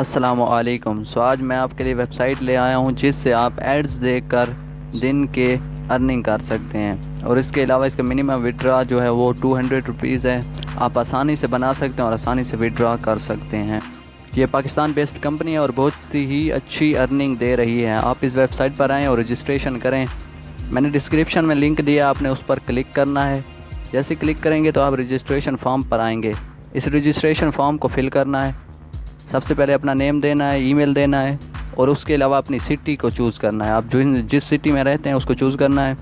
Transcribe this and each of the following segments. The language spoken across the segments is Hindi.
अस्सलामुअलैकुम। आज मैं आपके लिए वेबसाइट ले आया हूं जिससे आप एड्स देखकर दिन के अर्निंग कर सकते हैं। और इसके अलावा इसका मिनिमम विड्रा जो है वो 200 रुपीज़ है। आप आसानी से बना सकते हैं और आसानी से विड्रा कर सकते हैं। ये पाकिस्तान बेस्ड कंपनी है और बहुत ही अच्छी अर्निंग दे रही है। आप इस वेबसाइट पर आएँ और रजिस्ट्रेशन करें। मैंने डिस्क्रिप्शन में लिंक दिया, आपने उस पर क्लिक करना है। जैसे क्लिक करेंगे तो आप रजिस्ट्रेशन फॉर्म पर आएंगे। इस रजिस्ट्रेशन फॉर्म को फिल करना है। सबसे पहले अपना नेम देना है, ईमेल देना है और उसके अलावा अपनी सिटी को चूज़ करना है। आप जिस सिटी में रहते हैं उसको चूज़ करना है।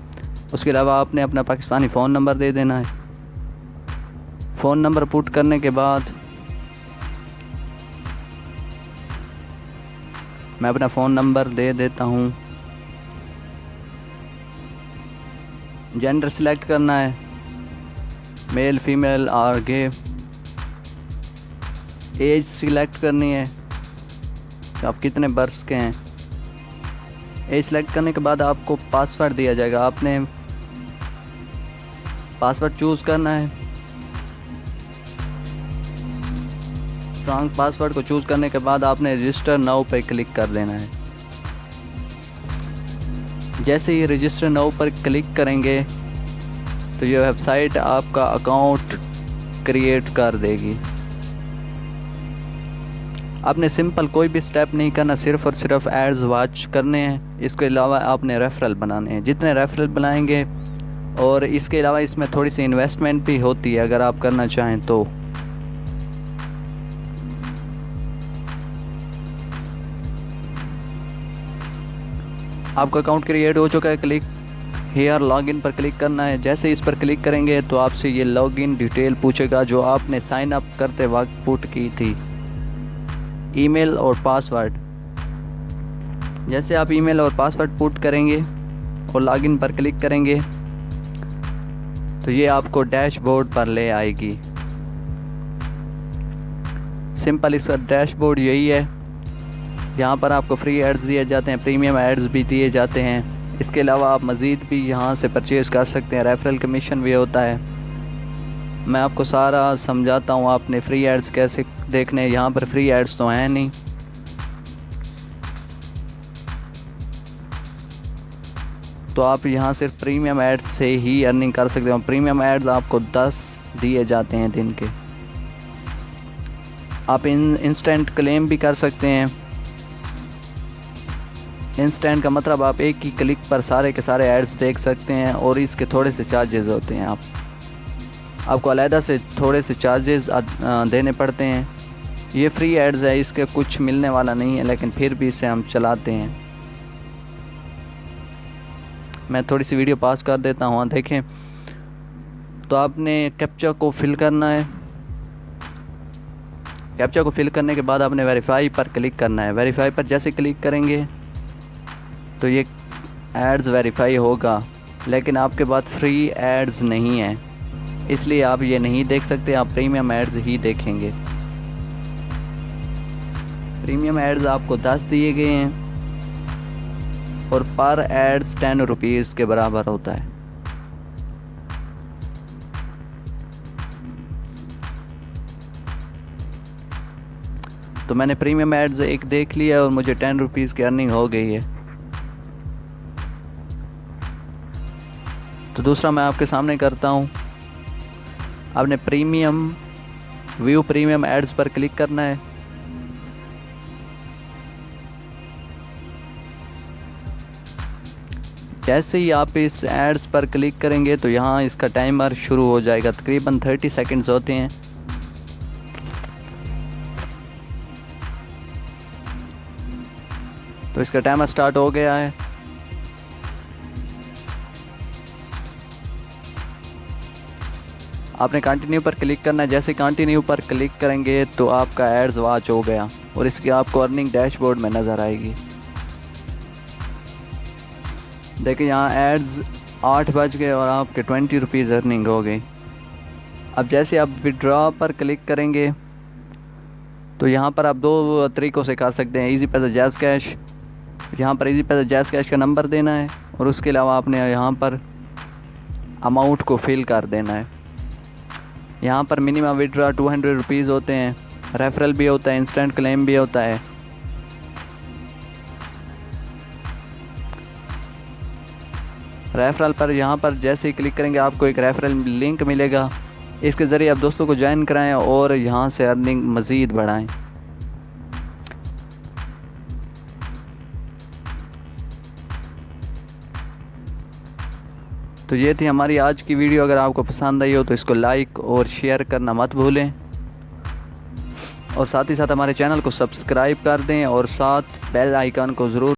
उसके अलावा आपने अपना पाकिस्तानी फ़ोन नंबर दे देना है। फ़ोन नंबर पुट करने के बाद मैं अपना फ़ोन नंबर दे देता हूँ। जेंडर सिलेक्ट करना है, मेल फीमेल और गे। एज सिलेक्ट करनी है कि आप कितने बरस के हैं। एज सिलेक्ट करने के बाद आपको पासवर्ड दिया जाएगा। आपने पासवर्ड चूज़ करना है। स्ट्रॉन्ग पासवर्ड को चूज़ करने के बाद आपने रजिस्टर नाउ पर क्लिक कर देना है। जैसे ही रजिस्टर नाउ पर क्लिक करेंगे तो ये वेबसाइट आपका अकाउंट क्रिएट कर देगी। आपने सिंपल कोई भी स्टेप नहीं करना, सिर्फ़ और सिर्फ एड्स वॉच करने हैं। इसके अलावा आपने रेफरल बनाने हैं। जितने रेफरल बनाएंगे, और इसके अलावा इसमें थोड़ी सी इन्वेस्टमेंट भी होती है अगर आप करना चाहें तो। आपका अकाउंट क्रिएट हो चुका है। क्लिक हेयर लॉगिन पर क्लिक करना है। जैसे इस पर क्लिक करेंगे तो आपसे ये लॉगिन डिटेल पूछेगा जो आपने साइन अप करते वक्त पुट की थी, ईमेल और पासवर्ड। जैसे आप ईमेल और पासवर्ड पुट करेंगे और लॉगिन पर क्लिक करेंगे तो ये आपको डैशबोर्ड पर ले आएगी। सिंपल इसका डैशबोर्ड यही है। यहाँ पर आपको फ्री एड्स दिए जाते हैं, प्रीमियम एड्स भी दिए जाते हैं। इसके अलावा आप मज़ीद भी यहाँ से परचेज़ कर सकते हैं। रेफरल कमीशन भी होता है। मैं आपको सारा समझाता हूँ आपने फ्री एड्स कैसे देखने। यहाँ पर फ्री एड्स तो हैं नहीं। तो आप यहाँ सिर्फ प्रीमियम एड्स से ही अर्निंग कर सकते हो। प्रीमियम एड्स आपको 10 दिए जाते हैं दिन के। आप इंस्टेंट क्लेम भी कर सकते हैं। इंस्टेंट का मतलब आप एक ही क्लिक पर सारे के सारे एड्स देख सकते हैं और इसके थोड़े से चार्जेस होते हैं। आपको अलहदा से थोड़े से चार्जेस देने पड़ते हैं। ये फ्री एड्स है, इसके कुछ मिलने वाला नहीं है, लेकिन फिर भी इसे हम चलाते हैं। मैं थोड़ी सी वीडियो पास कर देता हूँ, देखें। तो आपने कैप्चा को फिल करना है। कैप्चा को फिल करने के बाद आपने वेरीफाई पर क्लिक करना है। वेरीफाई पर जैसे क्लिक करेंगे तो ये एड्स वेरीफाई होगा, लेकिन आपके पास फ्री एड्स नहीं है, इसलिए आप ये नहीं देख सकते। आप प्रीमियम एड्स ही देखेंगे। प्रीमियम एड्स आपको 10 दिए गए हैं और पर एड्स 10 रुपीज़ के बराबर होता है। तो मैंने प्रीमियम एड्स एक देख लिया और मुझे 10 रुपीज़ की अर्निंग हो गई है। तो दूसरा मैं आपके सामने करता हूँ। आपने व्यू प्रीमियम एड्स पर क्लिक करना है। जैसे ही आप इस एड्स पर क्लिक करेंगे तो यहाँ इसका टाइमर शुरू हो जाएगा। तकरीबन 30 सेकंड्स होते हैं। तो इसका टाइमर स्टार्ट हो गया है। आपने कंटिन्यू पर क्लिक करना है। जैसे कंटिन्यू पर क्लिक करेंगे तो आपका एड्स वॉच हो गया और इसकी आपको अर्निंग डैशबोर्ड में नज़र आएगी। देखिए यहाँ एड्स 8 बज गए और आपके 20 रुपीज़ अर्निंग हो गई। अब जैसे आप विड्रॉ पर क्लिक करेंगे तो यहाँ पर आप 2 तरीक़ों से कर सकते हैं। ईजी पैसा जैज़ कैश। यहाँ पर ईजी पैसा जैज़ कैश का नंबर देना है और उसके अलावा आपने यहाँ पर अमाउंट को फिल कर देना है। यहाँ पर मिनिमम विड्रॉ 200 रुपीज़ होते हैं। रेफरल भी होता है, इंस्टेंट क्लेम भी होता है। रेफरल पर यहाँ पर जैसे ही क्लिक करेंगे आपको एक रेफरल लिंक मिलेगा। इसके ज़रिए आप दोस्तों को ज्वाइन कराएं और यहाँ से अर्निंग मज़ीद बढ़ाएं। तो ये थी हमारी आज की वीडियो। अगर आपको पसंद आई हो तो इसको लाइक और शेयर करना मत भूलें, और साथ ही साथ हमारे चैनल को सब्सक्राइब कर दें और साथ बेल आइकन को ज़रूर